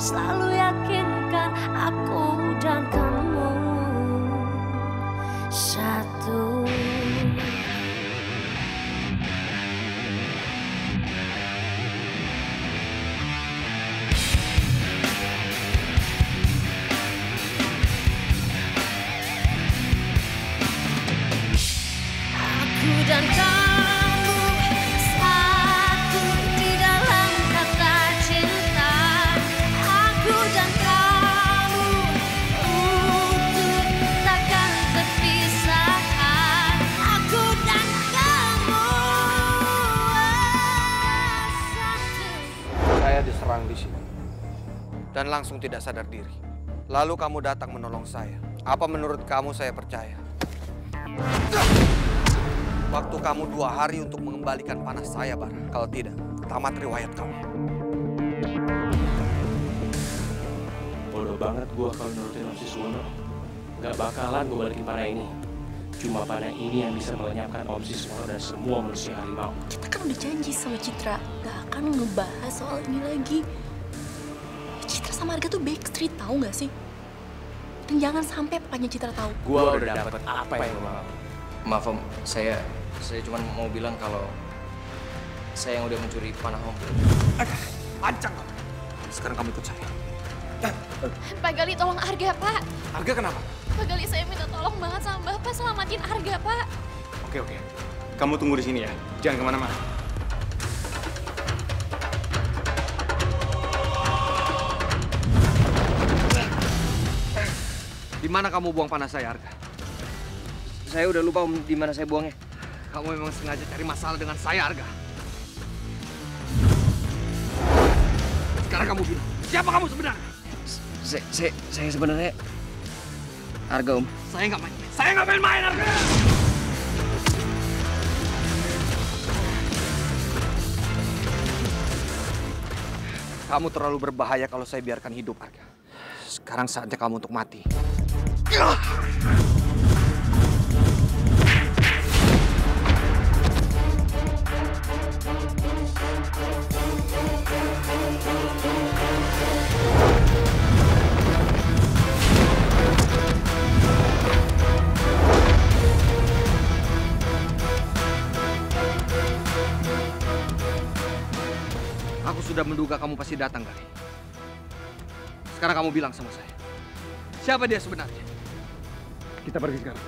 selalu yakinkan aku dan kamu satu. Aku dan kamu satu di dalam kata cinta. Aku dan kamu utuh takkan terpisahkan. Aku dan kamu satu. Saya diserang di sini dan langsung tidak sadar diri. Lalu kamu datang menolong saya. Apa menurut kamu saya percaya? Waktu kamu 2 hari untuk mengembalikan panah saya, Bara. Kalau tidak, tamat riwayat kamu. Bodoh banget gua kalau nurutin Om Siswono. Gak bakalan gua balikin panah ini. Cuma panah ini yang bisa melenyapkan Om Siswono dan semua manusia harimau. Kita kan udah janji sama Citra gak akan ngebahas soal ini lagi. Citra sama Arga tuh backstreet, tahu gak sih? Dan jangan sampai papanya Citra tahu. Gua udah dapet apa yang gua mau. Maaf Om, saya cuma mau bilang kalau saya yang udah mencuri panah Om. Pancang kamu. Sekarang kamu ikut saya. Pak Gali, tolong Arga, Pak. Arga kenapa? Pak Gali, saya minta tolong banget sama Bapak, selamatin Arga, Pak. Oke. Kamu tunggu di sini ya. Jangan kemana-mana. Di mana kamu buang panah saya, Arga? Saya udah lupa Om di mana saya buangnya. Kamu memang sengaja cari masalah dengan saya, Arga. Sekarang kamu bilang, siapa kamu sebenarnya? Saya sebenarnya Arga Om. Saya nggak main. Saya nggak main-main, Arga! Kamu terlalu berbahaya kalau saya biarkan hidup, Arga. Sekarang saatnya kamu untuk mati. Aku sudah menduga kamu pasti datang, Gali. Sekarang kamu bilang sama saya, siapa dia sebenarnya? Kita pergi sekarang.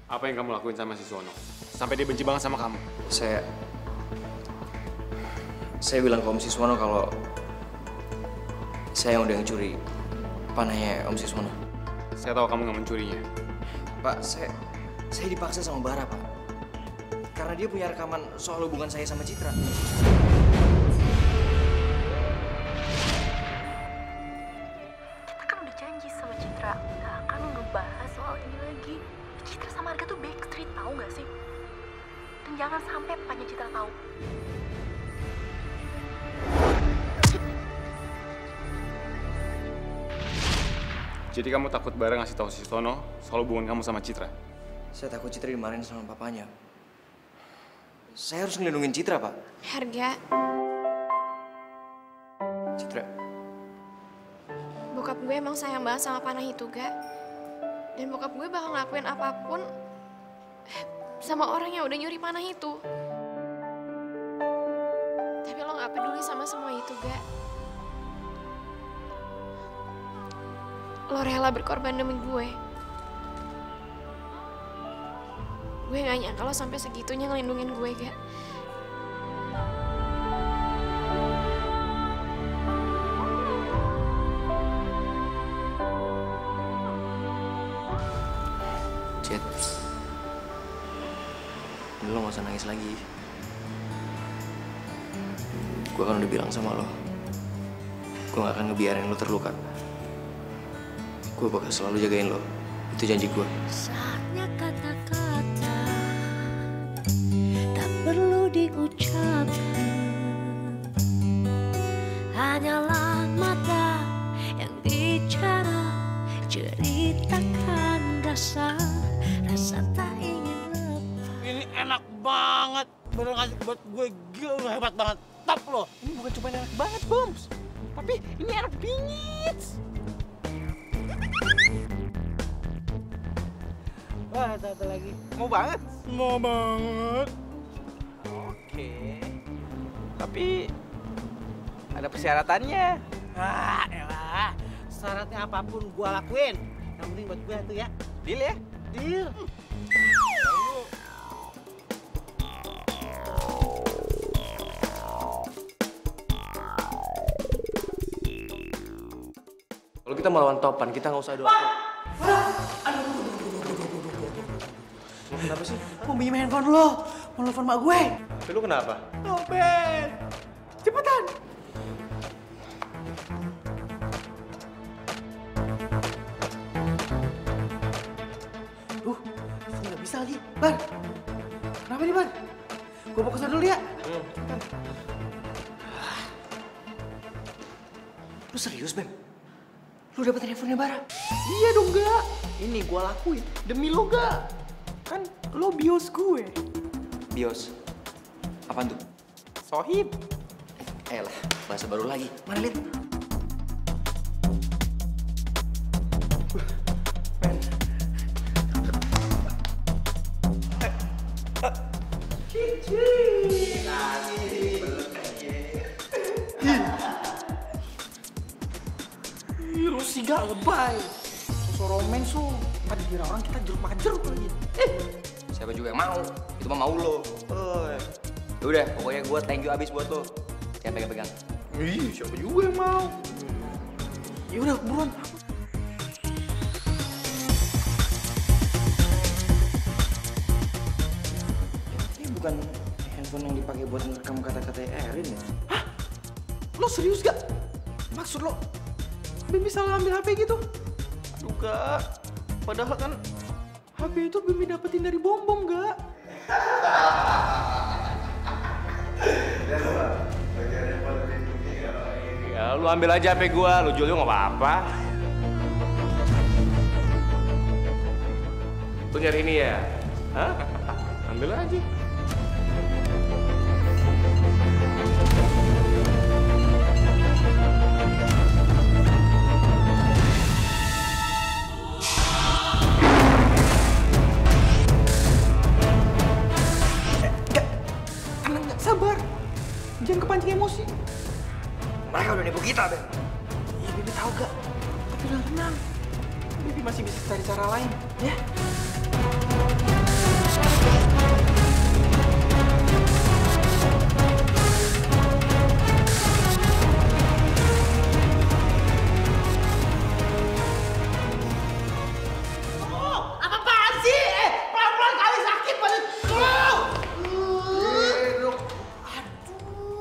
Apa yang kamu lakuin sama si Suwono? Sampai dia benci banget sama kamu. Saya bilang ke Om Siswono kalau saya yang udah ngecuri panahnya Om Siswono. Saya tahu kamu nggak mencurinya. Pak, saya dipaksa sama Bara, Pak. Karena dia punya rekaman soal hubungan saya sama Citra. Kita kan udah janji sama Citra gak akan ngebahas soal ini lagi. Citra sama Arga tuh backstreet, tahu gak sih? Dan jangan sampai papanya Citra tahu. Jadi kamu takut Bara ngasih tahu si Suwono soal hubungan kamu sama Citra? Saya takut Citra dimarahin sama papanya. Saya harus ngelindungin Citra, Pak. Arga, Citra, bokap gue emang sayang banget sama panah itu, Ga. Dan bokap gue bakal ngelakuin apapun sama orang yang udah nyuri panah itu. Tapi lo gak peduli sama semua itu, Ga. lo rela berkorban demi gue. Gue gak nyangka lo sampai segitunya ngelindungin gue, Gak. Jet, udah lo gak usah nangis lagi. Gue kan udah bilang sama lo, gue gak akan ngebiarin lo terluka. Gue bakal selalu jagain lo, itu janji gue. Saatnya kata-kata tak perlu diucapkan, hanyalah mata yang bicara, ceritakan rasa tak ingin lepas. Ini enak banget, bener ngasih buat gue, gila hebat banget. Top lo, ini bukan cuma enak banget, Boms, tapi ini enak bingit. Wah, satu lagi. Mau banget? Mau banget. Oke. Tapi ada persyaratannya. Ah, elah. Syaratnya apapun gua lakuin. Yang penting buat gue tuh ya. Deal ya? Deal. Kalau kita melawan Topan, kita nggak usah doa. Kenapa sih? Mau pinjam handphone lo. Mau telepon mak gue. Tapi lu kenapa? Topet. Cepetan. Ini nggak bisa lagi. Bar. Kenapa nih, Bar? Gue mau kesana dulu ya. Lu serius, Bem? Lu dapet handphonenya Bara? Iya dong, Gak. Ini gue lakuin demi lo, Gak. Kan lo bios gue. Bios? Apaan tuh? Sohib. Lah, bahasa baru lagi. Mana, Lid? Lu sih gak lebay. Sosok romance lu. Pada dikira orang kita jeruk makan jeruk lagi. Siapa juga yang mau? Itu mah mau lo. Udah, pokoknya gue thank you abis buat lo. Jangan pegang-pegang. Ih, siapa juga yang mau? Ya udah, buruan. Ini bukan handphone yang dipakai buat ngerekam kata-kata Erin ya? Hah? Lo serius gak? Maksud lo, Bim bisa ngambil HP gitu? Aduh, Gak. Padahal kan HP itu Bim dapetin dari bom-bom, Gak? Ya, lu ambil aja HP gua, lu jual juga nggak apa-apa. Lu nyari ini ya? Hah? Ambil aja. Tenang, gak sabar. Jangan kepancing emosi. Mereka udah nipu kita, Ben. Iya, Bibi tahu Gak. Tapi udah tenang. Bibi masih bisa cari cara lain, ya? Apa-apaan sih? Pelan-pelan kali sakit banget.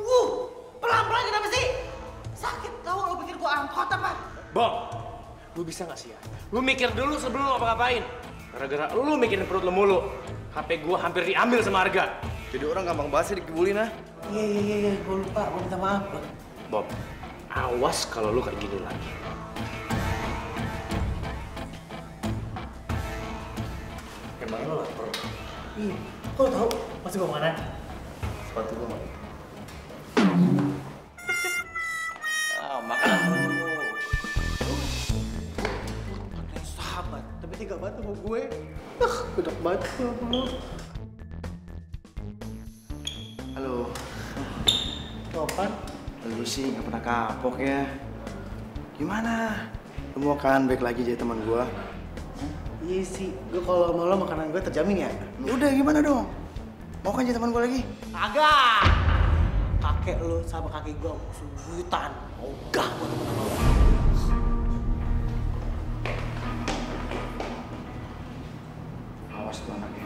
Aduh, pelan-pelan kenapa sih? Sakit tau, lo pikir gua angkot apa? Bang, lu bisa nggak sih ya? Lu mikir dulu sebelum lu ngapa-ngapain. Gara-gara lu mikirin perut lu mulu, HP gua hampir diambil sama Arga. Jadi orang gampang banget sih dikibulin, ah. Iya, gua lupa, gua minta maaf. Bob, awas kalau lu kayak gini lagi. Emang lo lapar? Iya, kok lo tau? Masih bawa makanan? Sepatu gua mau. Makan dulu. Sahabat, tapi tega banget sama gue. Bedak banget sama lo. Halo. Topan? Lu sih nggak pernah kapok ya. Gimana? Lu Lu mau kan baik lagi jadi teman gue? Iya sih, gue kalau sama lo makanan gue terjamin ya. Udah gimana dong? Mau kan jadi teman gue lagi? Agak. Kakek lo sama kakek gue suyutan. Ogah gue temen sama lo. Awas tuh anaknya.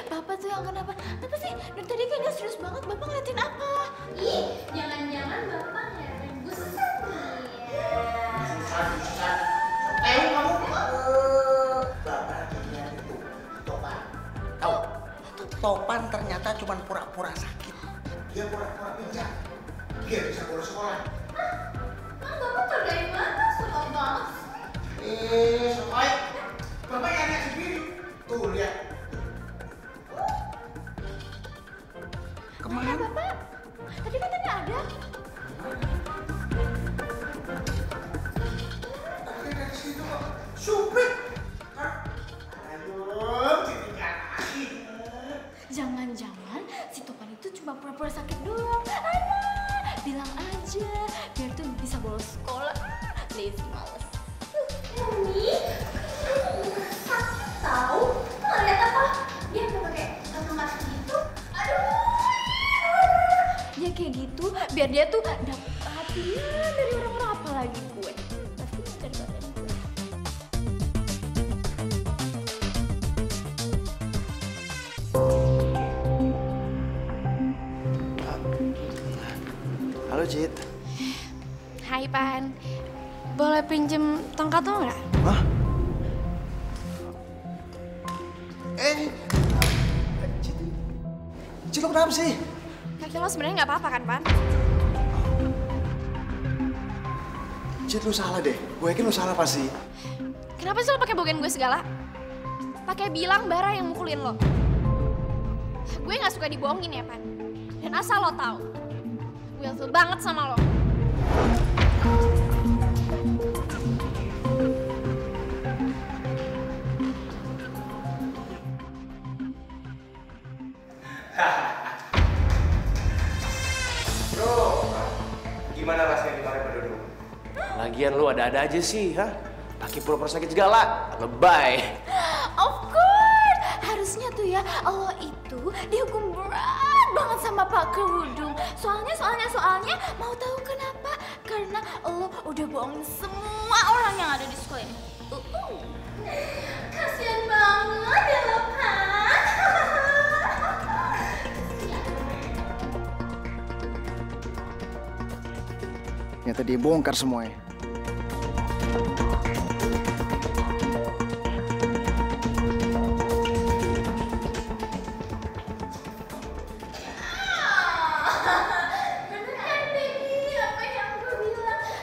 Bapak tuh yang kenapa? Apa sih? Dari tadi kayaknya serius banget. Bapak ngeliatin apa? Ih, jangan-jangan bapak ngeliatin busuk nih. Susah. Kamu Bapak lihat itu, Topan. Tahu? Topan ternyata cuma pura-pura sakit. Dia pura-pura pingsan. Dia bisa bolos sekolah. Emang bapak tau dari mana? Soal banget. Soalnya Bapak yang lihat sendiri. Tuh, lihat. Kemana Bapak? Tadi katanya ada. Tadi dari situ kok. Suprit. Ayo, ditinggal lagi. Jangan-jangan si Topan itu cuma pura-pura sakit doang. Alah, bilang aja biar tuh bisa bolos sekolah. Lazy males. Umi, sakit tau? Lo liat apa? Dia udah pakai kacamata gitu. Ya kayak gitu, biar dia tuh dapet perhatian dari orang-orang, apalagi gue. Pasti dari badan gue. Halo Cid. Hai Pan, boleh pinjem tongkat lo nggak? Hah? Cid lo kenapa sih? Kaki lo sebenarnya nggak apa-apa kan Pan? Cid lo salah deh, gue yakin lo salah pasti. Kenapa sih lo pakai bogain gue segala? Pakai bilang Bara yang mukulin lo. Gue nggak suka dibohongin ya Pan. Dan asal lo tahu, gue ilfil banget sama lo. Gimana rasanya kemarin berduduk? Lagian lu ada-ada aja sih, ha? Pakai pura-pura sakit segala, lebay. Of course, harusnya tuh ya lo itu dihukum berat banget sama Pak Kerudung. Soalnya mau tahu kenapa? Karena lo udah bohongin semua orang yang ada di sekolah ini. Kasian banget ya lo kan. Ternyata dia bongkar semuanya.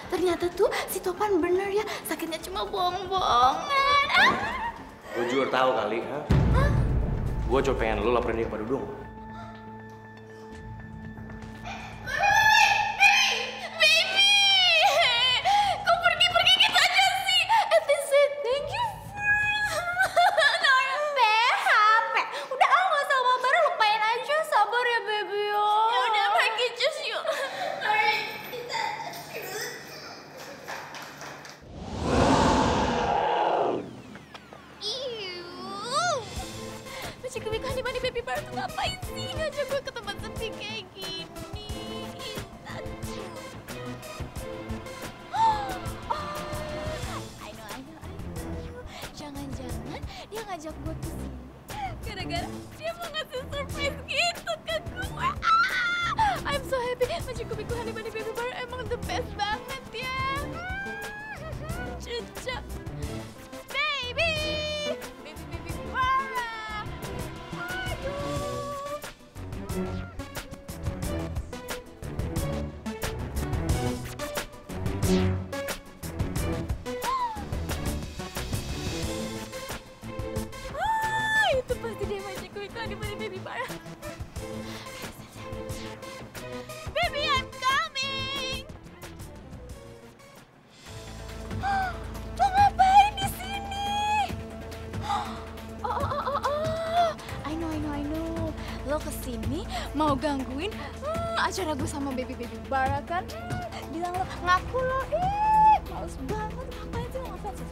Ternyata tuh si Topan bener ya, sakitnya cuma bohong-bohongan. Gue jujur tahu kali, ha? Gue coba pengen lu laporin dia ke Pak Dudung. Ngapain sih ngajak gue ke tempat sepi kayak gini? ngajak gue ke sini gara-gara dia mau ngasih surprise gitu ke gue. I'm so happy. Magic Kubiku Honey Bunny Baby Bar emang the best banget ya. Cucu. Baby Bara. Aduh. Itu pasti dia Magic Kubiku Honey Bunny Baby Bara. Baby, I'm coming. Lo ngapain di sini? Oh. I know. Lo kesini mau gangguin acara gue sama Baby Bara kan? Bilang lo ngaku lo, males banget. Ngapain sih lo ngapain sih?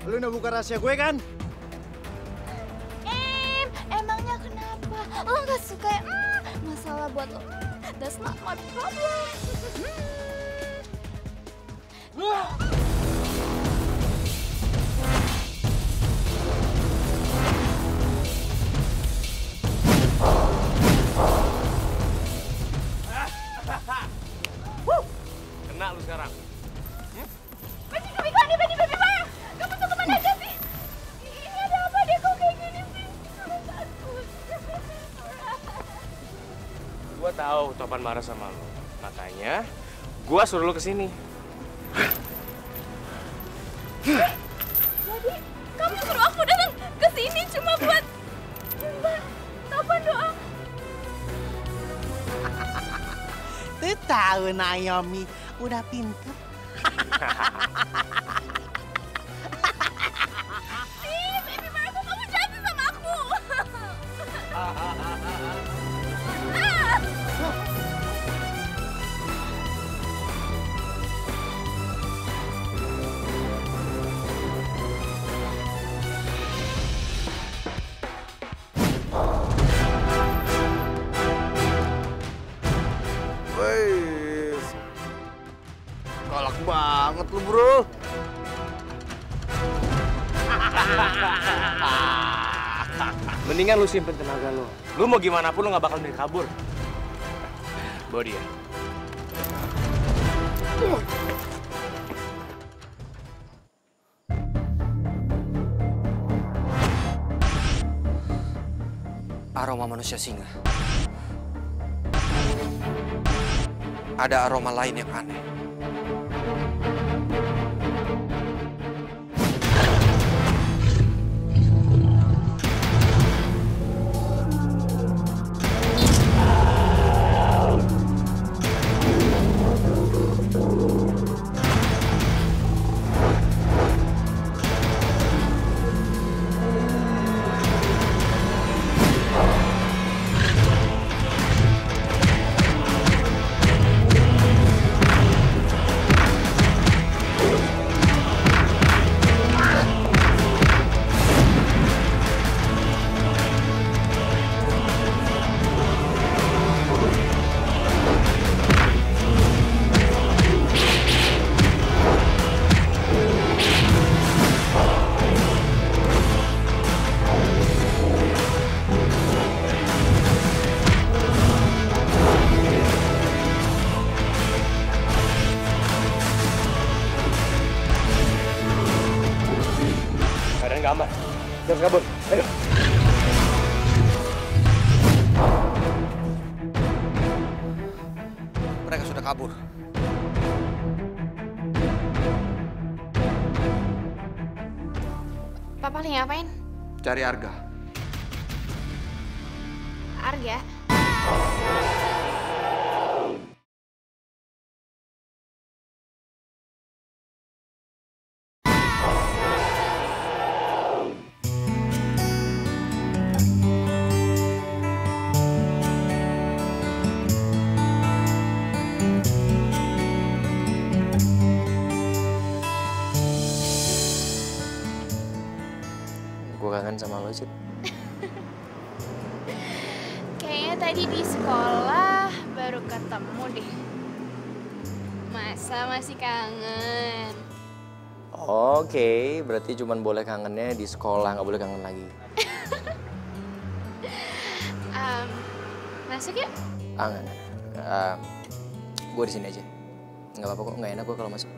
Lu udah buka rahasia gue kan? Emangnya kenapa? Lo gak suka ya? Masalah buat lo. That's not my problem. Kena lu sekarang. Magic Kubiku Honey Bunny Baby Bara. Kamu tuh kemana aja sih? Ini ada apa deh kok kayak gini sih? Aku takut. Gua tahu Topan marah sama lu. Makanya gua suruh lu kesini. Jadi kamu suruh aku datang ke sini cuma buat Topan doang. Tuh tahu Naomi udah pintar. Baby Bara, kok kamu jahat sama aku? Wih, galak banget lu bro. Mendingan lu simpen tenaga lu. Lu mau gimana pun lu gak bakal bisa kabur. Bawa dia. Aroma manusia singa. Ada aroma lain yang aneh. Aman. Jangan kabur. Ayo. Mereka sudah kabur. Papa lagi ngapain? Cari Arga. Arga? Gue kangen sama lo, Cid. Kayaknya tadi di sekolah baru ketemu deh. Masa masih kangen? Oke, berarti cuman boleh kangennya di sekolah, nggak boleh kangen lagi. Masuk yuk. Enggak. Gue di sini aja. Nggak apa-apa kok, nggak enak gue kalau masuk.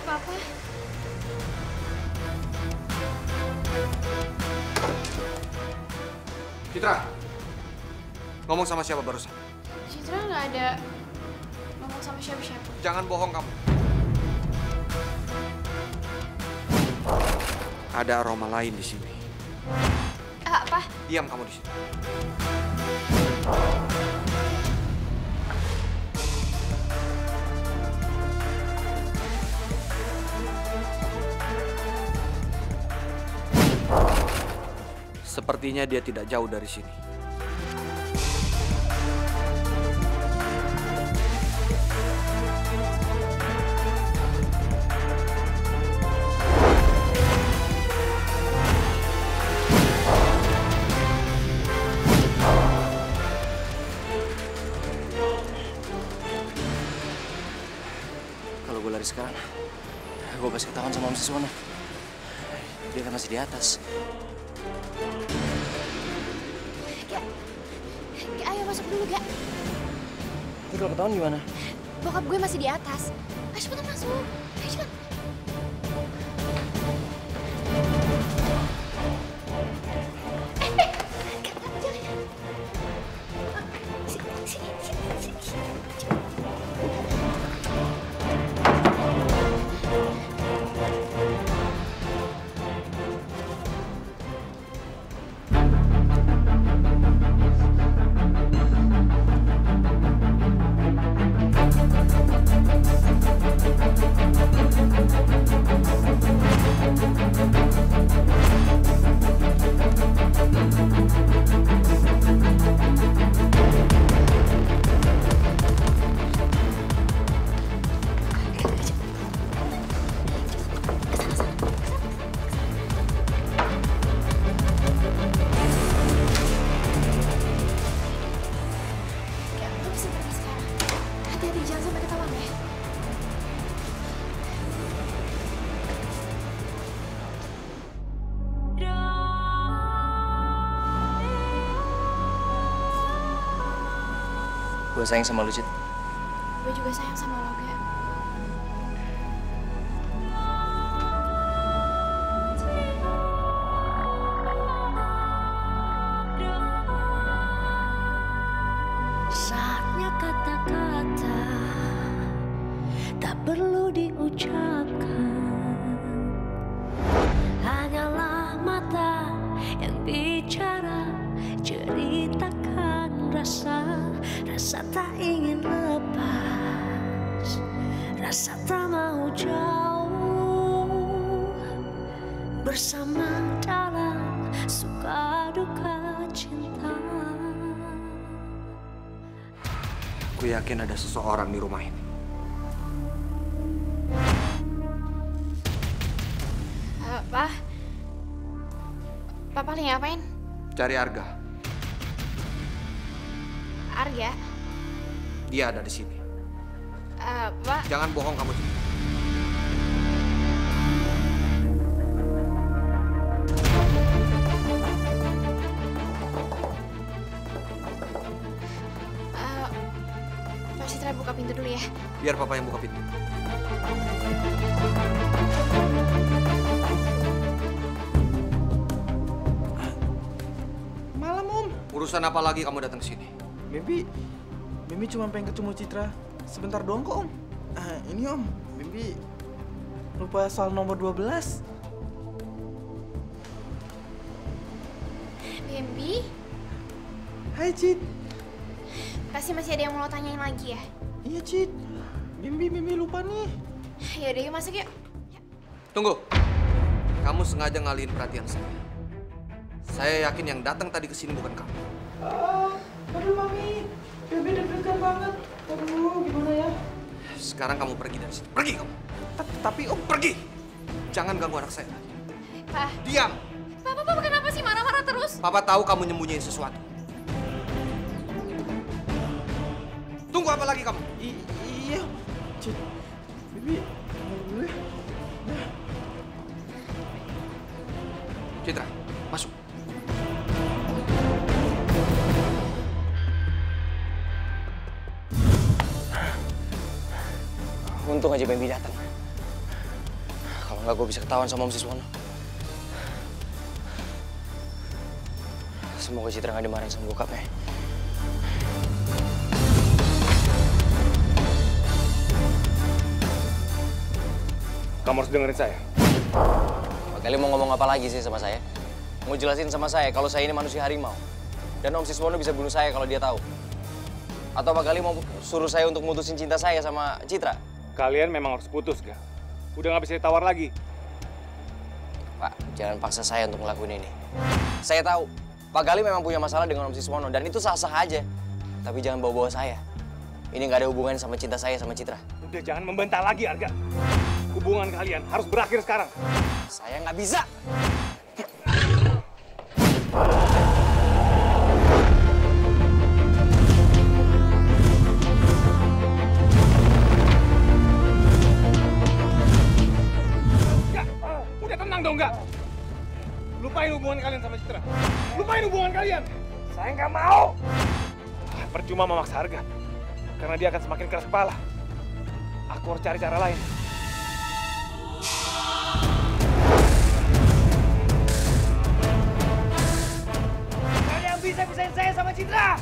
Papa. Citra, ngomong sama siapa barusan? Citra nggak ada ngomong sama siapa-siapa. Jangan bohong kamu. Ada aroma lain di sini. Apa? Diam kamu di sini. Sepertinya dia tidak jauh dari sini. Kalau gue lari sekarang, gue pasti ketahuan sama Om Siswono. Dia kan masih di atas. Ayo masuk dulu, Gak. Tapi kalau ketahuan gimana? Bokap gue masih di atas. Ayo cepetan masuk. Ayo cepet. Gue sayang sama lu, Cid. Gue juga sayang sama lo, Gak. Saatnya kata-kata tak perlu diucapkan, hanyalah mata yang bicara, ceritakan rasa tak ingin lepas, rasa tak mau jauh, bersama dalam suka duka cinta. Aku yakin ada seseorang di rumah ini. Papa lagi ngapain? Cari Arga. Arga? Dia ada di sini. Pak. Jangan bohong kamu. Pak Citra buka pintu dulu ya. Biar papa yang buka pintu. Malam, Om. Urusan apa lagi kamu datang sini? Mimpi cuma pengen ketemu Citra sebentar doang kok, Om. Ini Om, Mimpi lupa soal nomor 12. Mimpi? Hai, Cid. Pasti masih ada yang mau lo tanyain lagi ya? Iya, Cid. Mimpi lupa nih. Yaudah, yuk masuk yuk. Tunggu. Kamu sengaja ngalihin perhatian saya. Saya yakin yang datang tadi ke sini bukan kamu. Aduh, Mami. Mimpi deg-degan banget. Aduh, gimana ya? Sekarang kamu pergi dari sini. Pergi kamu. Tapi Om, pergi. Jangan ganggu anak saya. Pak. Diam! Papa kenapa sih marah-marah terus? Papa tahu kamu nyembunyiin sesuatu. Tunggu apa lagi kamu? Iya. Bibi, dulu ya. Citra, masuk. Untung aja Bambi datang. Kalau nggak gue bisa ketahuan sama Om Siswono. Semoga Citra nggak dimarahin sama bokapnya. Kamu harus dengerin saya. Pak Gali mau ngomong apa lagi sih sama saya? Mau jelasin sama saya kalau saya ini manusia harimau. Dan Om Siswono bisa bunuh saya kalau dia tahu. Atau Pak Gali mau suruh saya untuk mutusin cinta saya sama Citra? Kalian memang harus putus, Ga. Udah nggak bisa ditawar lagi. Pak, jangan paksa saya untuk ngelakuin ini. Saya tahu, Pak Gali memang punya masalah dengan Om Siswono, dan itu sah-sah aja. Tapi jangan bawa-bawa saya. Ini nggak ada hubungan sama cinta saya sama Citra. Udah jangan membantah lagi, Arga. Hubungan kalian harus berakhir sekarang. Saya nggak bisa. Udah tenang dong, Ga. Lupain hubungan kalian sama Citra. Lupain hubungan kalian. Saya nggak mau. Percuma memaksa Arga. Karena dia akan semakin keras kepala. Aku harus cari cara lain. Kalian bisa pisahin saya sama Citra.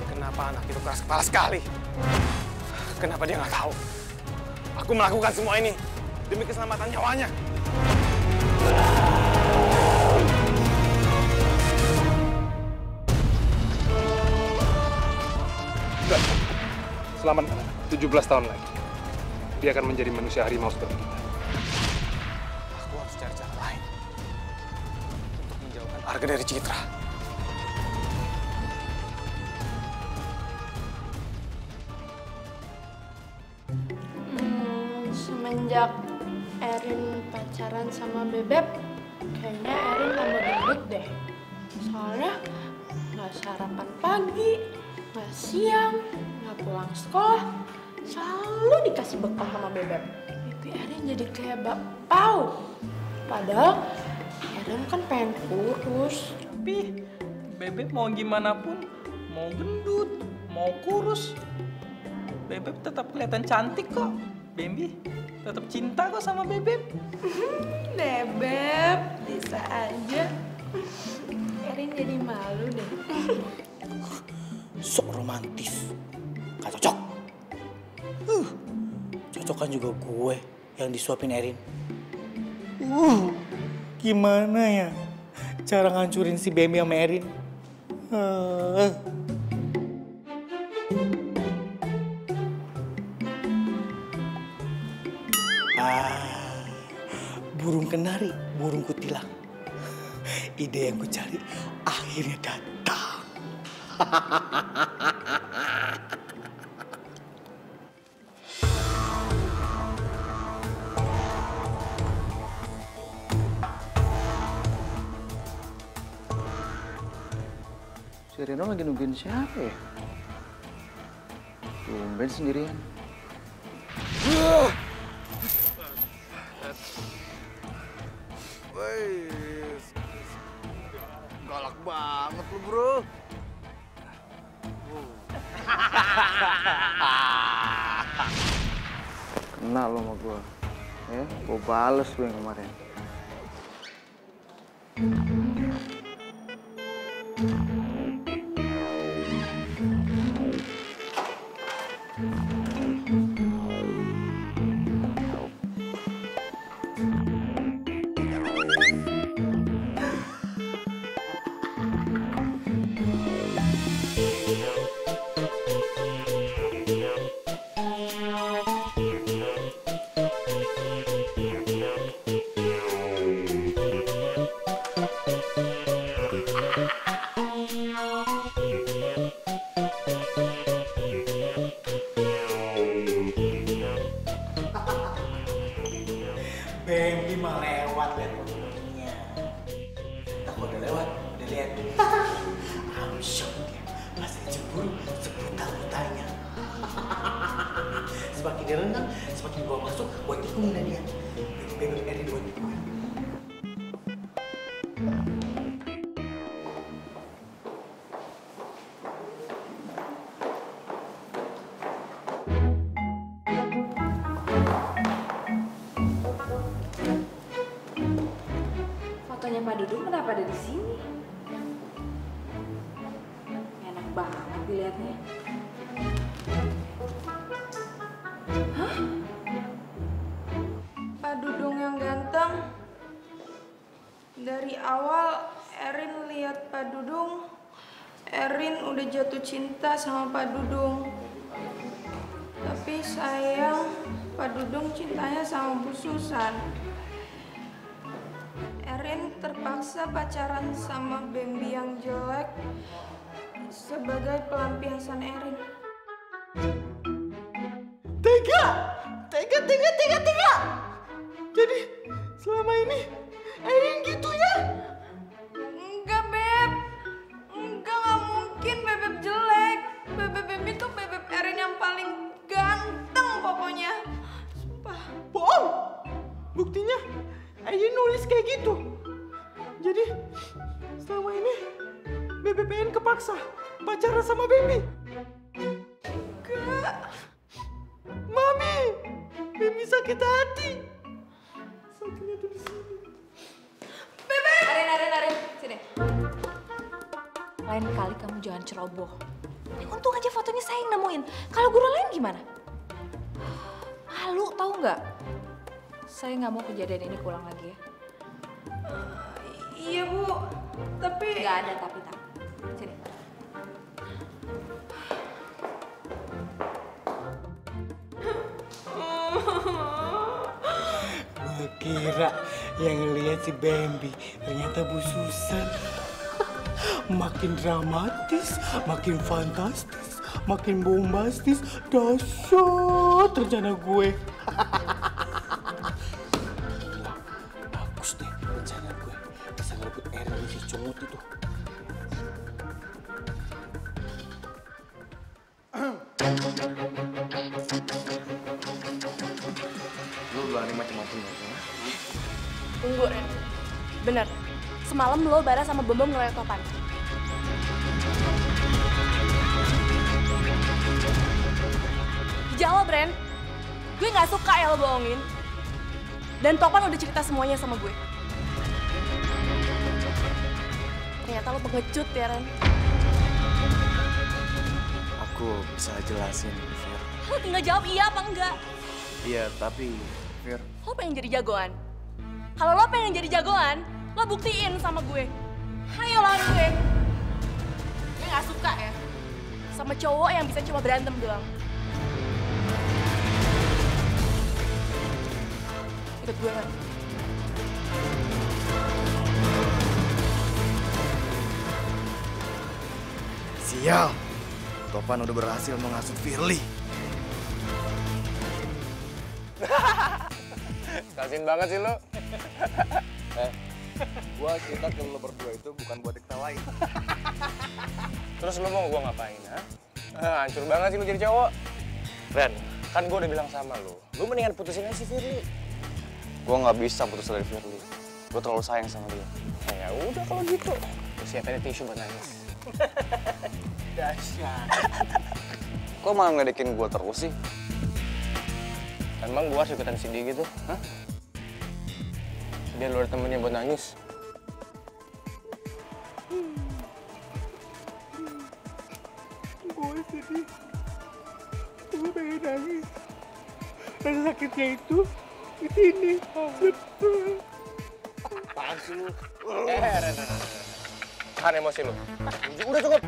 Kenapa anak itu keras kepala sekali? Kenapa dia nggak tahu? Aku melakukan semua ini demi keselamatan nyawanya. Enggak. Selamatkan anak. 17 tahun lagi. Dia akan menjadi manusia harimau seperti kita. Aku harus cari cara lain untuk menjauhkan Arga dari Citra. Semenjak Erin pacaran sama Bebep, kayaknya Erin tambah gendut deh. Soalnya nggak sarapan pagi, nggak siang, nggak pulang sekolah, selalu dikasih bekal sama Bebep. Itu Erin jadi kayak bakpao. Padahal Erin kan pengen kurus. Tapi Bebep mau gimana pun, mau gendut, mau kurus, Bebep tetap kelihatan cantik kok. Bambi tetap cinta kok sama Bebep. Bebep, bisa aja. Erin jadi malu deh. Sok romantis. Gak cocok. Cocok kan juga gue yang disuapin Erin. Gimana ya cara ngancurin si Bambi sama Erin? Burung kenari, burung kutilang. Ide yang ku cari akhirnya datang. Si Reno lagi nungguin siapa ya? Tumben sendirian. Wih, galak banget lu, bro. Kena lo sama gua. Gua bales lu yang kemarin. cemburu sebuta-butanya. Semakin direndam, semakin gua masuk, gua tikungin dia. Bebek Erin gua tikungin. Fotonya Pak Dudung kenapa ada di sini? Enak banget dilihatnya. Hah? Pak Dudung yang ganteng. Dari awal Erin lihat Pak Dudung, Erin udah jatuh cinta sama Pak Dudung. Tapi sayang, Pak Dudung cintanya sama Bu Susan. Erin terpaksa pacaran sama Bambi yang jelek sebagai pelampiasan Erin. Tega! Jadi selama ini Erin gitu ya? Enggak, Beb. Enggak, nggak mungkin Bebek jelek. Bebek Bambi tuh Bebek Erin yang paling ganteng pokoknya. Sumpah. Bohong! Buktinya Erin nulis kayak gitu. Jadi selama ini Bebek pengen kepaksa pacaran sama Bambi. Enggak. Mami, Bambi sakit hati. Sakitnya tuh di sini. Bebek! Arin, sini. Lain kali kamu jangan ceroboh. Untung aja fotonya saya yang nemuin. Kalau guru lain gimana? Malu tahu nggak? Saya nggak mau kejadian ini keulang lagi ya. Iya, Bu. Tapi... Nggak ada tapi. Sini. Gue kira yang lihat si Bambi ternyata Bu Susan. Makin dramatis, makin fantastis, makin bombastis. Dahsyat rencana gue. Bagus deh rencana gue. Bisa ngerebut Erin dari si cungut itu. Lu berani macam-macam ya? Tunggu, Ren. Bener. Semalam lo bara sama Bom ngeroyok Topan. Jawab, Ren. Gue gak suka ya lo bohongin. Dan Topan udah cerita semuanya sama gue. Ternyata lo pengecut ya, Ren. Aku bisa jelasin, Fir. Lo tinggal jawab iya apa enggak. Iya, tapi Fir. Lo pengen jadi jagoan? Kalau lo pengen jadi jagoan, lo buktiin sama gue. Ayo lawan gue. Gue gak suka ya sama cowok yang bisa cuma berantem doang. Ikut gue kan? Sial. Topan udah berhasil menghasut Firly. Kasian banget sih lo. Gua cerita ke lo berdua itu bukan buat diketawain. Terus lo mau gua ngapain, ha? Hancur banget sih lo jadi cowok. Ren, kan gua udah bilang sama lo. Lo mendingan putusin aja si Firly. Gue nggak bisa putus dari Firly. Gue terlalu sayang sama dia. Ya udah kalau gitu. Siapin tisu buat nangis. Dahsyat. Kok malah ngeledekin gue terus sih? Emang gue harus ikutan sedih gitu? Hah? Biar lu ada temennya buat nangis. Gue sedih. Gue pengen nangis. Dan sakitnya itu di sini. Apaan sih lu? Ren. Tahan emosi lu. Udah cukup.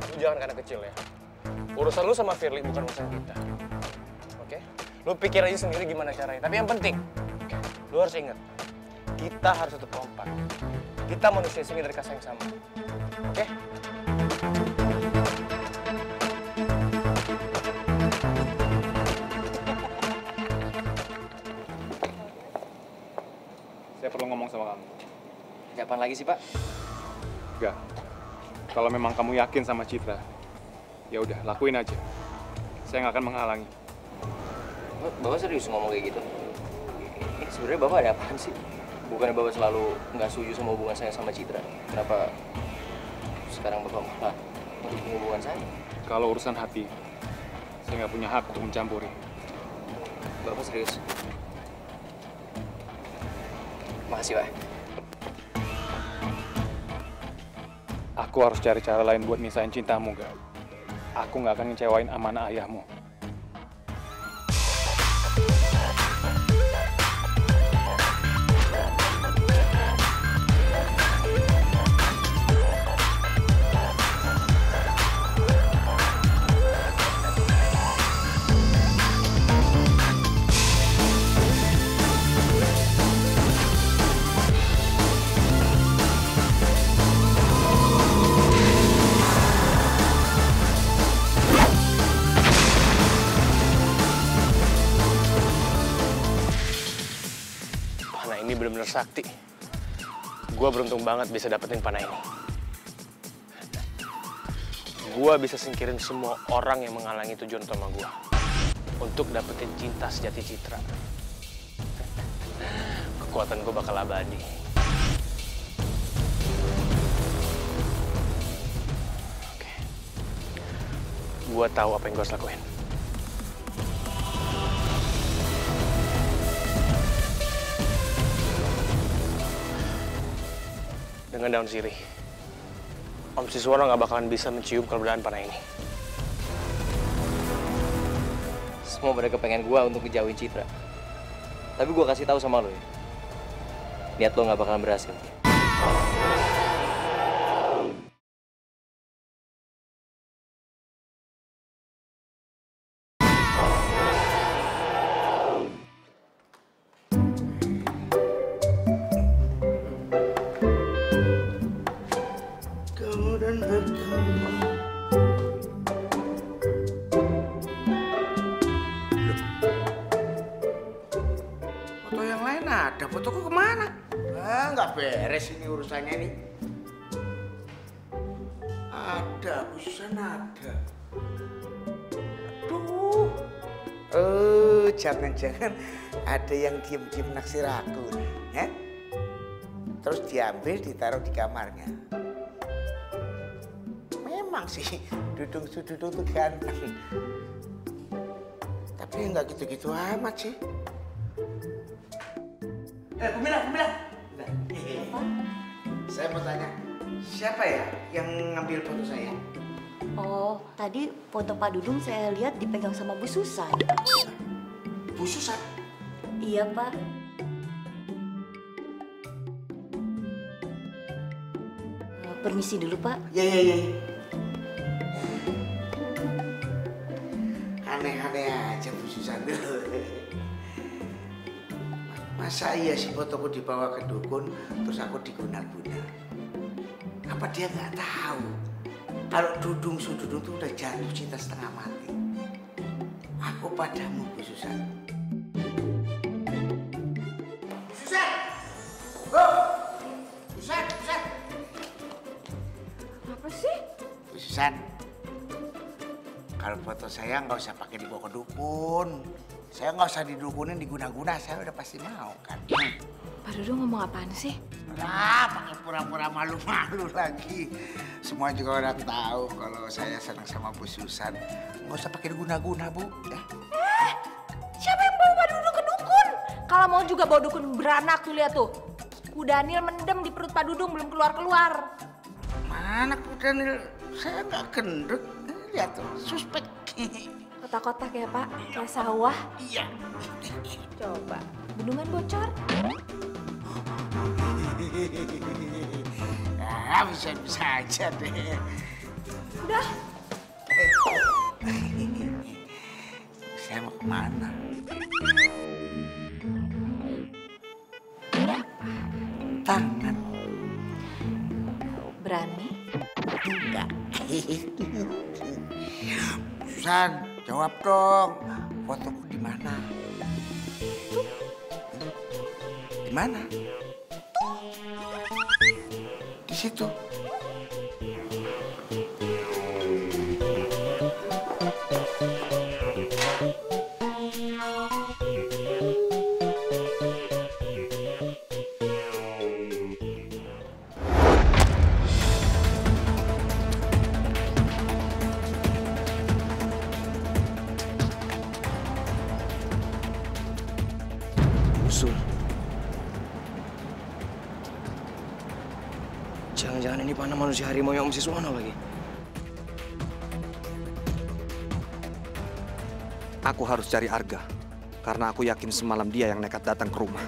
Lu jangan karena kecil ya. Urusan lu sama Firly bukan urusan kita. Oke? Lu pikir aja sendiri gimana caranya. Tapi yang penting, lu harus ingat, kita harus tetap kompak. Kita manusia sini dari kasih yang sama. Oke? Saya perlu ngomong sama kamu. Kapan lagi sih, Pak? Enggak. Kalau memang kamu yakin sama Citra, ya udah lakuin aja. Saya nggak akan menghalangi. Bapak serius ngomong kayak gitu? Sebenarnya Bapak ada apaan sih? Bukannya Bapak selalu nggak setuju sama hubungan saya sama Citra? Kenapa sekarang Bapak malah mendukung hubungan saya? Kalau urusan hati, saya nggak punya hak untuk mencampuri. Bapak serius? Makasih, Pak. Aku harus cari cara lain buat misahin cintamu, Gak. Aku nggak akan ngecewain amanah ayahmu. Bener-bener sakti. Gue beruntung banget bisa dapetin panah ini. Gue bisa singkirin semua orang yang menghalangi tujuan utama gue untuk dapetin cinta sejati Citra. Kekuatan gue bakal abadi. Oke. Gue tahu apa yang gue harus lakuin. Dengan daun sirih, Om Siswono nggak bakalan bisa mencium keberadaan panah ini. Semua mereka pengen gua untuk ngejauhin Citra. Tapi gua kasih tahu sama lo ya, niat lo nggak bakalan berhasil. Foto yang lain ada, fotoku kemana? Nggak beres ini urusannya nih. Ada, khususan ada. Aduh. Jangan-jangan ada yang diem-diem naksir aku nih, ya? Terus diambil, ditaruh di kamarnya. Memang sih, Dudung tuh ganteng. Tapi nggak gitu-gitu amat sih. Bumila. Saya mau tanya, siapa ya yang ngambil foto saya? Oh, tadi foto Pak Dudung saya lihat dipegang sama Bu Susan. Bu Susan? Iya, Pak. Permisi dulu, Pak. Ya. Aneh-aneh aja Bu Susan. Masa iya sih fotoku dibawa ke dukun, terus aku diguna-guna? Apa dia nggak tahu kalau Dudung tuh udah jatuh cinta setengah mati? Aku padamu, Bu Susan. Susan! Susan! Apa sih? Bu Susan, kalau foto saya nggak usah pakai dibawa ke dukun. Saya nggak usah didukunin, diguna-guna, saya udah pasti mau kan. Pak Dudung ngomong apaan sih? Pakai pura-pura malu-malu lagi. Semua juga udah tahu kalau saya senang sama Bu Susan. Nggak usah pakai diguna-guna, Bu. Ya. Siapa yang bawa Pak Dudung ke dukun? Kalau mau juga bawa dukun beranak tuh, lihat tuh. Ku Daniel mendem di perut Pak Dudung belum keluar-keluar. Mana Ku Daniel? Saya nggak gendut. Lihat tuh, suspek. Kotak-kotak ya, Pak? Kayak sawah? Iya. Coba, bendungan bocor? Bisa aja deh. Udah. Saya mau kemana? Tangan. Berani? Enggak. Susan, jawab dong. Fotoku di mana? Di mana? Di situ. Mana manusia harimau yang Om Siswono lagi? Aku harus cari Arga, karena aku yakin semalam dia yang nekat datang ke rumah.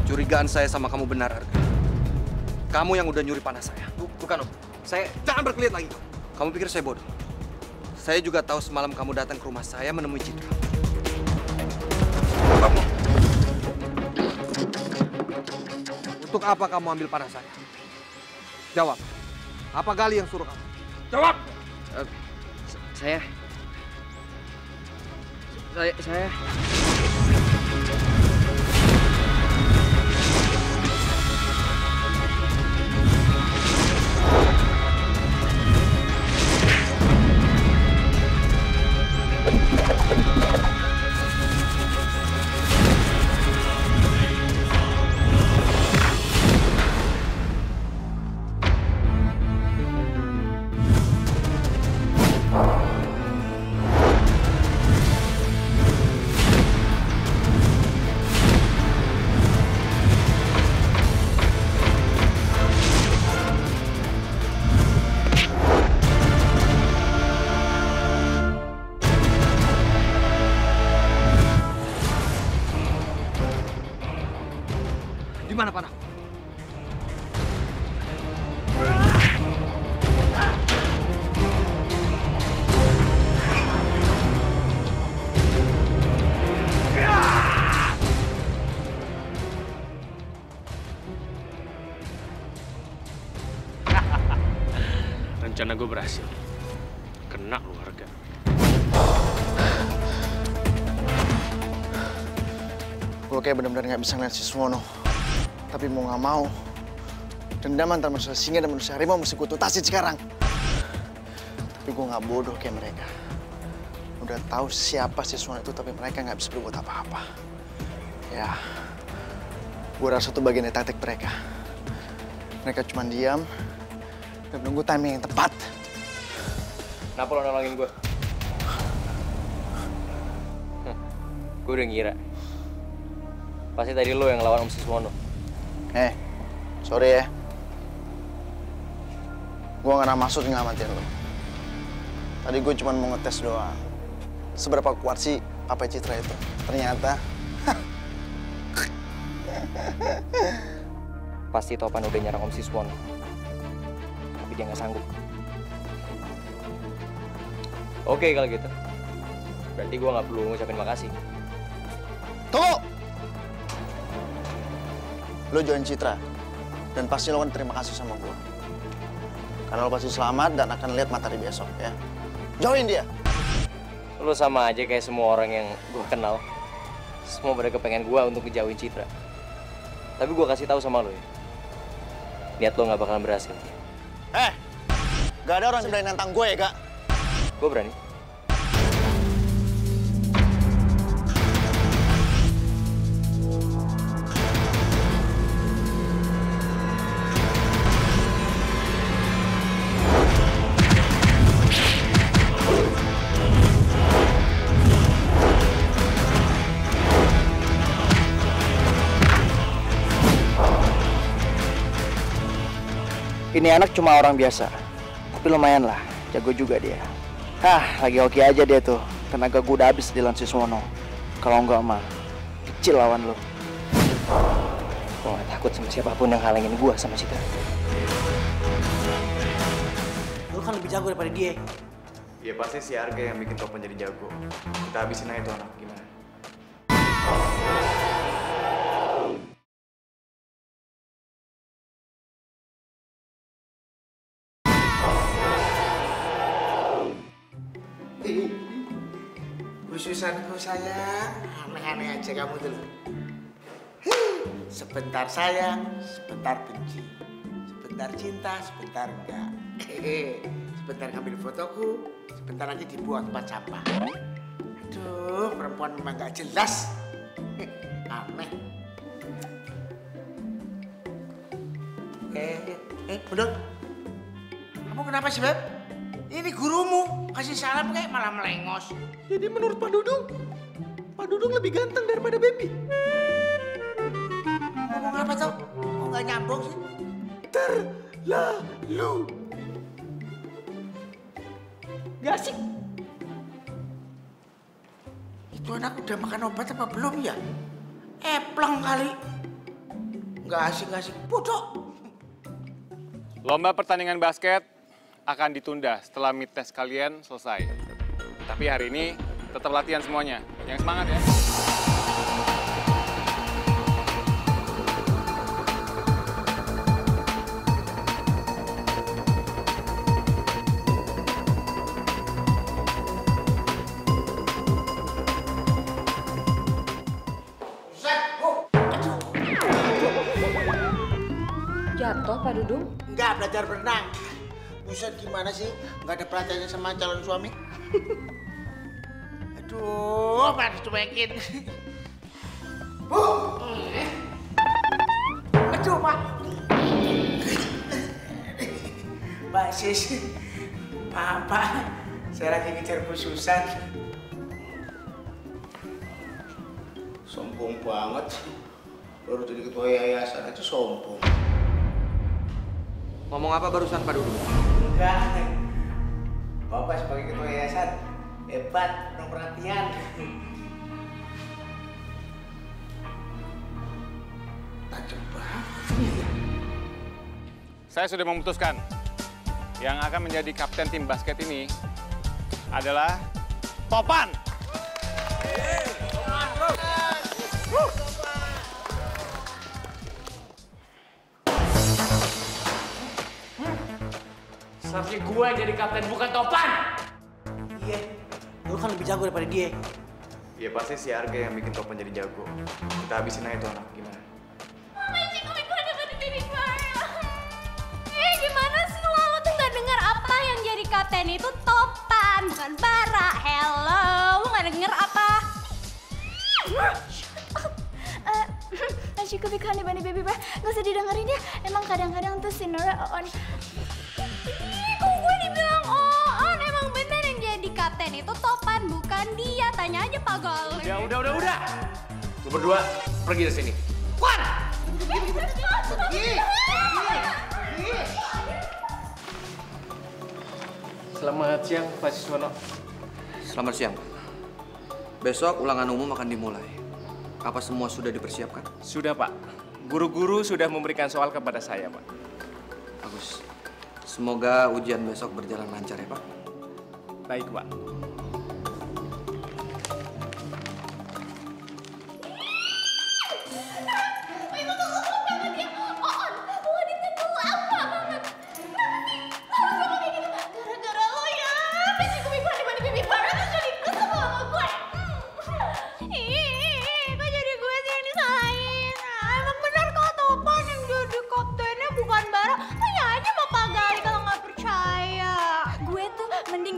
Kecurigaan saya sama kamu benar, Arga. Kamu yang udah nyuri panah saya. Bukan, Om. Saya... Jangan berkelit lagi. Kamu pikir saya bodoh? Saya juga tahu semalam kamu datang ke rumah saya menemui Citra. Untuk apa kamu ambil panah saya? Jawab. Apa Gali yang suruh kamu? Jawab! Saya... Di mana panah? Rencana gue berhasil. Kena lu Arga. Gue kayak benar-benar nggak bisa ngeliat Siswono. Tapi mau nggak mau, dendam antara manusia singa dan manusia harimau mesti gue tutasin sekarang. Tapi gue nggak bodoh kayak mereka. Udah tahu siapa Siswono itu, tapi mereka nggak bisa berbuat apa-apa. Ya, gue rasa itu bagian dari taktik mereka. Mereka cuma diam dan menunggu timing yang tepat. Kenapa lo nolongin gue? Gue udah ngira. Pasti tadi lo yang lawan Om Siswono. Sorry ya. Gue gak ada maksud ngelamatin lo. Tadi gue cuma mau ngetes doang. Seberapa kuat sih Papa Citra itu. Ternyata... Pasti Topan udah nyerang Om Siswono. Tapi dia nggak sanggup. Oke kalau gitu. Berarti gue nggak perlu ngucapin makasih. Tunggu! Lo join Citra. Dan pasti lo kan terima kasih sama gue. Karena lo pasti selamat dan akan lihat matahari besok, ya. Join dia! Lo sama aja kayak semua orang yang gue kenal. Semua pada kepengen gue untuk ngejauhin Citra. Tapi gue kasih tahu sama lo ya. Niat lo nggak bakalan berhasil. Gak ada orang yang berani nantang gue ya, Kak? Gue berani. Ini anak cuma orang biasa, tapi lumayan lah, jago juga dia. Lagi oke aja dia tuh. Tenaga gue udah habis di lawan Siswono. Kalau enggak mah, kecil lawan lo. Gue gak takut sama siapapun yang halangin gue sama Citra. Lo kan lebih jago daripada dia. Ya pasti si Arga yang bikin Topan jadi jago. Kita habisin aja tuh anak, gimana? Khususanku sayang, aneh-aneh aja kamu tuh. Sebentar sayang, sebentar benci. Sebentar cinta, sebentar enggak. Sebentar ngambil fotoku, sebentar lagi dibuang tempat sampah. Aduh, perempuan memang gak jelas. Aneh. Udah. Kamu kenapa sih, Beb? Ini gurumu. Kasih salam kayak malah melengos. Jadi menurut Pak Dudung lebih ganteng daripada Baby. Ngomong apa tuh? Kok nggak nyambung sih? Terlalu. Gak asik. Itu anak udah makan obat apa belum ya? Epleng kali. Nggak asik-asik. Bodoh. Lomba pertandingan basket akan ditunda setelah mid test kalian selesai. Tapi hari ini tetap latihan semuanya. Yang semangat ya. Jatuh Pak Dudung? Enggak, belajar berenang. Buset, gimana sih? Nggak ada perhatiannya sama calon suami. Aduh, harus cuekin. Bu! Aduh, Pak. Pak Sis, Papa, saya lagi ngejar Bu Susan. Sombong banget. Baru jadi ketua yayasan aja sombong. Ngomong apa barusan Pak Dudung? Enggak. Bapak sebagai ketua yayasan hebat, penuh perhatian. Tajam banget. Saya sudah memutuskan yang akan menjadi kapten tim basket ini adalah Topan. Seharusnya gue yang jadi kapten, bukan Topan. Iya, lu kan lebih jago daripada dia. Ya pasti si Arga yang bikin Topan jadi jago. Kita habisin aja tuh anak, gimana? Gimana sih lo tuh nggak dengar apa yang jadi kapten itu Topan, bukan Bara. Hello, lo nggak denger apa? Asyik kepikiran nih Baby, gak usah didengerin ya. Emang kadang-kadang tuh si Nora on. Kok gue dibilang on? Emang bener yang jadi kapten itu Topan, bukan dia. Tanya aja Pak Gal. Udah. Lu berdua pergi dari sini. Selamat siang, Pak Siswono. Selamat siang. Besok ulangan umum akan dimulai. Apa semua sudah dipersiapkan? Sudah, Pak. Guru-guru sudah memberikan soal kepada saya, Pak. Bagus. Semoga ujian besok berjalan lancar ya, Pak. Baik, Pak.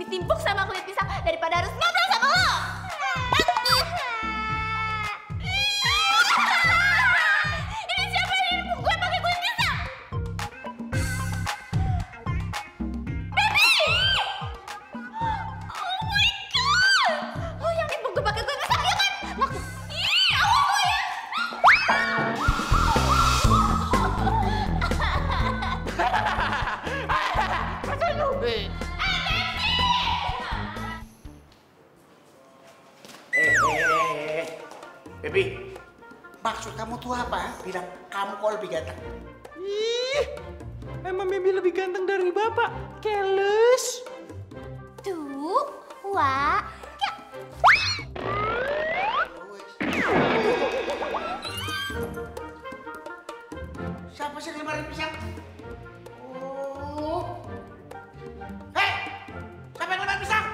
Ditimpuk sama kulit pisang daripada harus ngobrol sama lo. Ini siapa yang nimpuk gue pakai kulit pisang? Baby! Oh my god! Oh yang nimpuk gue pakai kulit pisang ya kan? Ngaku. Ih, awas lo ya! Masa lu? Baby, maksud kamu tuh apa? Bilang kamu kok lebih ganteng? Ih, emang Baby lebih ganteng dari Bapak. Keles. Tuh, wah. Siapa sih yang lebarin pisang? Oh. Hei! Siapa yang lebarin pisang?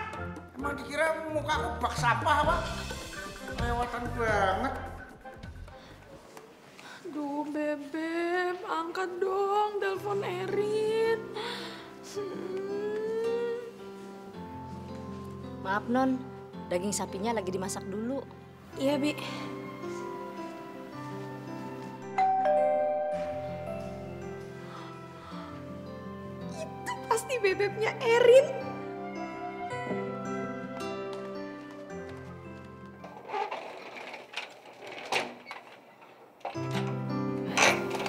Emang dikira muka aku bak sampah apa? Kelewatan banget. Duh, Bebep, angkat dong telepon Erin. Maaf Non, daging sapinya lagi dimasak dulu. Iya, Bi. Itu pasti Bebepnya Erin.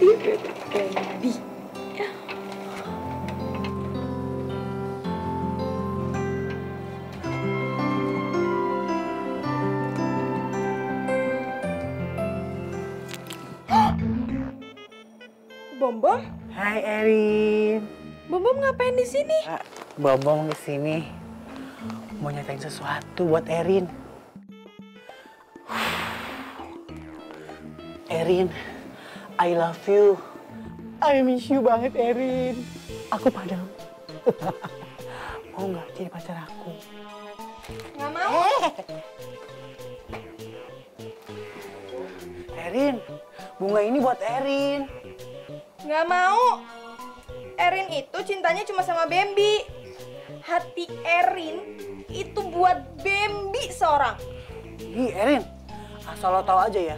si Bebek Candy. Bom-bom? Hai Erin. Bom-bom ngapain di sini? Bom kesini mau nyatain sesuatu buat Erin. Erin, I love you. I miss you banget Erin. Aku padamu. Mau nggak jadi pacar aku? Nggak mau. Erin, bunga ini buat Erin. Nggak mau. Erin itu cintanya cuma sama Bambi. Hati Erin itu buat Bambi seorang. Ih Erin, asal lo tahu aja ya,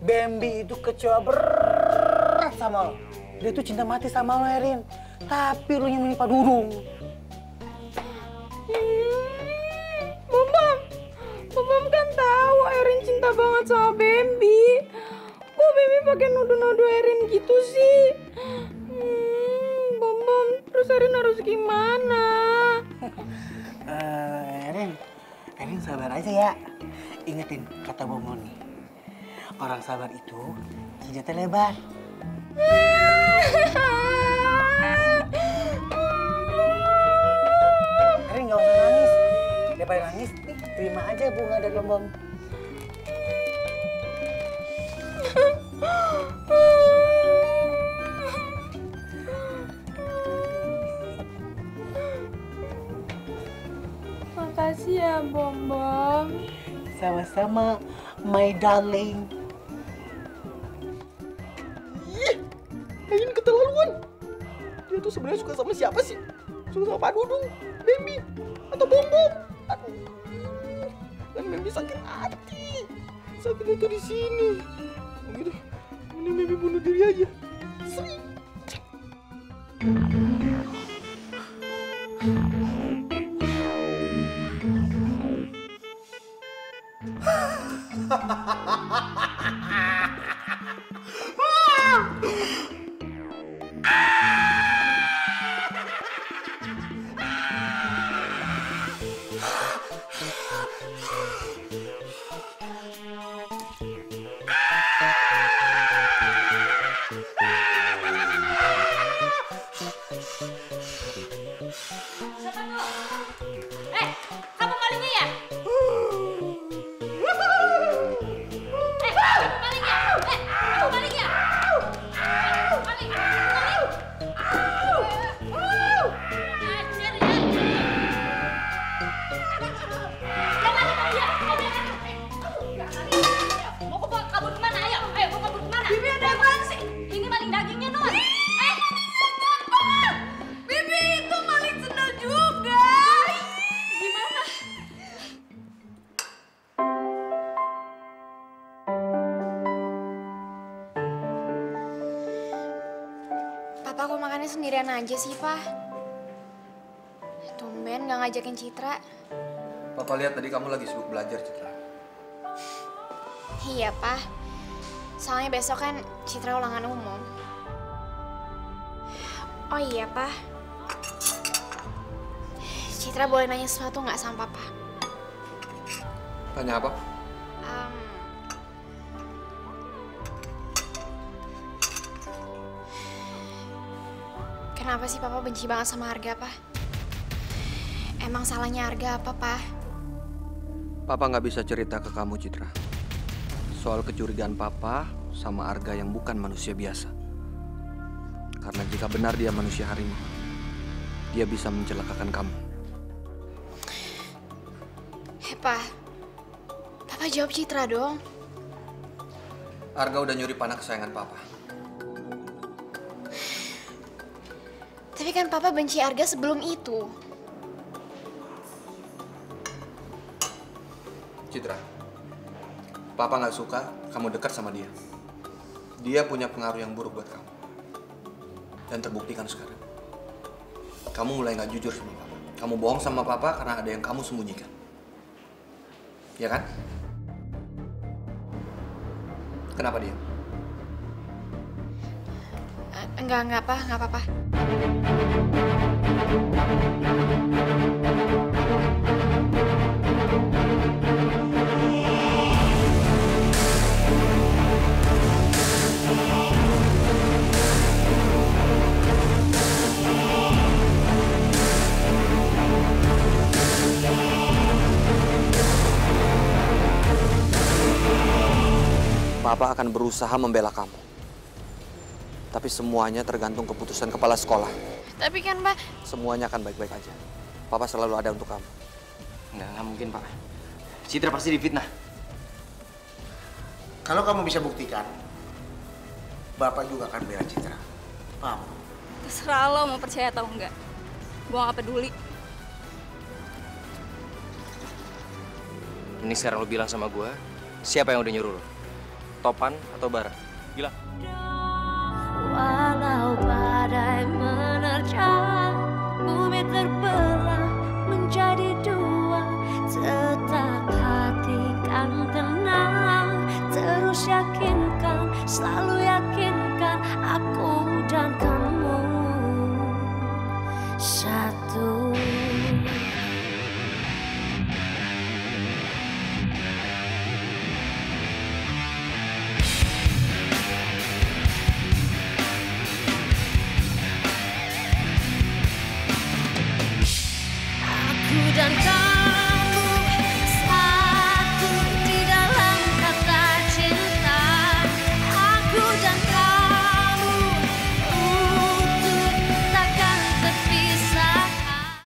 Bambi itu kecewa berat sama lo. Dia tuh cinta mati sama lo Erin, tapi lo yang menimpa Dudung. Bom kan tahu Erin cinta banget sama Bambi. Kok Bambi pakai nuduh-nuduh Erin gitu sih? Bom, terus Erin harus gimana? Erin sabar aja ya. Ingetin kata Bomo nih. Orang sabar itu jenjatnya lebar. Erin nggak usah nangis. Daripada nangis, nih terima aja bunga dari Bom. Makasih ya Bom. Sama-sama, my darling. Erin keterlaluan. Dia tuh sebenarnya suka sama siapa sih? Suka sama Pak Dudung, Bambi, atau Bom? Aduh. Dan Bambi sakit hati. Sakitnya tuh di sini. Gitu. Ini Bambi bunuh diri aja. Sering. Kamu malingnya ya? Papa kok makannya sendirian aja sih, Pak? Tumben gak ngajakin Citra. Papa lihat tadi kamu lagi sibuk belajar, Citra. Iya, Pak. Soalnya besok kan Citra ulangan umum. Oh iya, Pak. Citra boleh nanya sesuatu nggak sama Papa? Tanya apa? Kenapa sih Papa benci banget sama Arga, Pak? Emang salahnya Arga apa, Pak? Papa nggak bisa cerita ke kamu, Citra. Soal kecurigaan Papa sama Arga yang bukan manusia biasa. Karena jika benar dia manusia harimau, dia bisa mencelakakan kamu. Pak, Papa jawab Citra dong. Arga udah nyuri panah kesayangan Papa. Tapi kan Papa benci Arga sebelum itu. Citra, Papa nggak suka kamu dekat sama dia. Dia punya pengaruh yang buruk buat kamu. Dan terbuktikan sekarang. Kamu mulai nggak jujur sama Papa. Kamu bohong sama Papa karena ada yang kamu sembunyikan. Ya kan? Kenapa dia? Enggak apa-apa. Papa akan berusaha membela kamu. Tapi semuanya tergantung keputusan kepala sekolah. Tapi kan, Pak... Semuanya akan baik-baik aja. Papa selalu ada untuk kamu. Nggak mungkin, Pak. Citra pasti difitnah. Kalau kamu bisa buktikan, Bapak juga akan bela Citra. Paham? Terserah lo mau percaya atau enggak. Gua gak peduli. Ini sekarang lo bilang sama gue, siapa yang udah nyuruh lo? Topan atau Bara? Bilang. Walau badai menerjang, bumi terbelah.